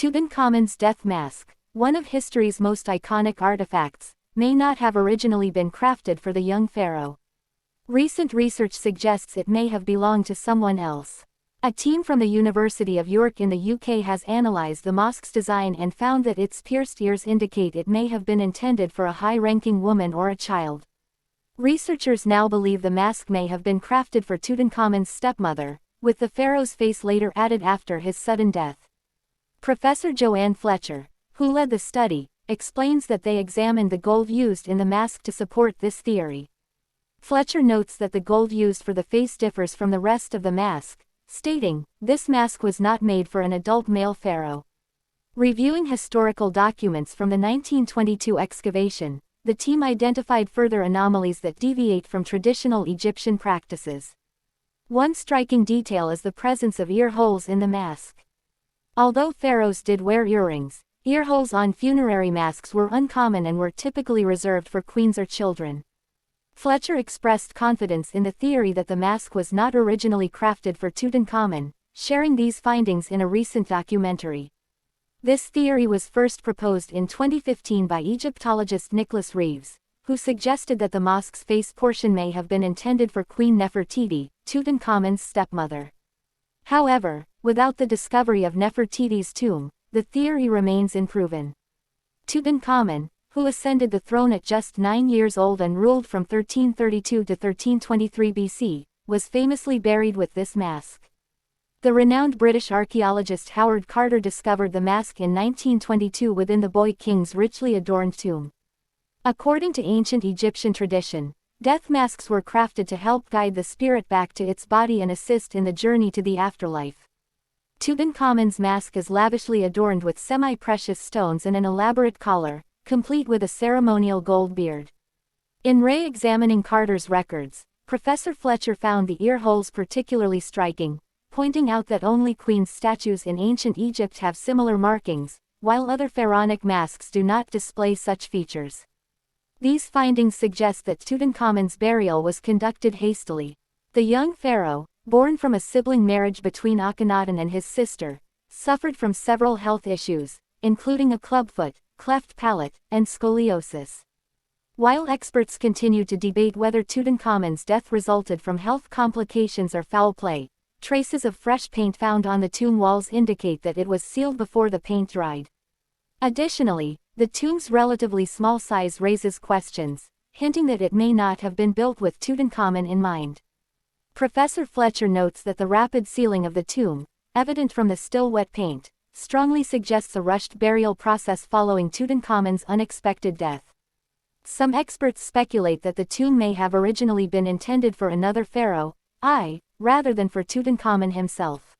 Tutankhamun's death mask, one of history's most iconic artifacts, may not have originally been crafted for the young pharaoh. Recent research suggests it may have belonged to someone else. A team from the University of York in the UK has analyzed the mask's design and found that its pierced ears indicate it may have been intended for a high-ranking woman or a child. Researchers now believe the mask may have been crafted for Tutankhamun's stepmother, with the pharaoh's face later added after his sudden death. Professor Joanne Fletcher, who led the study, explains that they examined the gold used in the mask to support this theory. Fletcher notes that the gold used for the face differs from the rest of the mask, stating, "This mask was not made for an adult male pharaoh." Reviewing historical documents from the 1922 excavation, the team identified further anomalies that deviate from traditional Egyptian practices. One striking detail is the presence of ear holes in the mask. Although pharaohs did wear earrings, ear holes on funerary masks were uncommon and were typically reserved for queens or children. Fletcher expressed confidence in the theory that the mask was not originally crafted for Tutankhamun, sharing these findings in a recent documentary. This theory was first proposed in 2015 by Egyptologist Nicholas Reeves, who suggested that the mask's face portion may have been intended for Queen Nefertiti, Tutankhamun's stepmother. However, without the discovery of Nefertiti's tomb, the theory remains unproven. Tutankhamun, who ascended the throne at just 9 years old and ruled from 1332 to 1323 BC, was famously buried with this mask. The renowned British archaeologist Howard Carter discovered the mask in 1922 within the boy king's richly adorned tomb. According to ancient Egyptian tradition, death masks were crafted to help guide the spirit back to its body and assist in the journey to the afterlife. Tutankhamun's mask is lavishly adorned with semi-precious stones and an elaborate collar, complete with a ceremonial gold beard. In re-examining Carter's records, Professor Fletcher found the ear holes particularly striking, pointing out that only queen statues in ancient Egypt have similar markings, while other pharaonic masks do not display such features. These findings suggest that Tutankhamun's burial was conducted hastily. The young pharaoh, born from a sibling marriage between Akhenaten and his sister, suffered from several health issues, including a clubfoot, cleft palate, and scoliosis. While experts continue to debate whether Tutankhamun's death resulted from health complications or foul play, traces of fresh paint found on the tomb walls indicate that it was sealed before the paint dried. Additionally, the tomb's relatively small size raises questions, hinting that it may not have been built with Tutankhamun in mind. Professor Fletcher notes that the rapid sealing of the tomb, evident from the still wet paint, strongly suggests a rushed burial process following Tutankhamun's unexpected death. Some experts speculate that the tomb may have originally been intended for another pharaoh, rather than for Tutankhamun himself.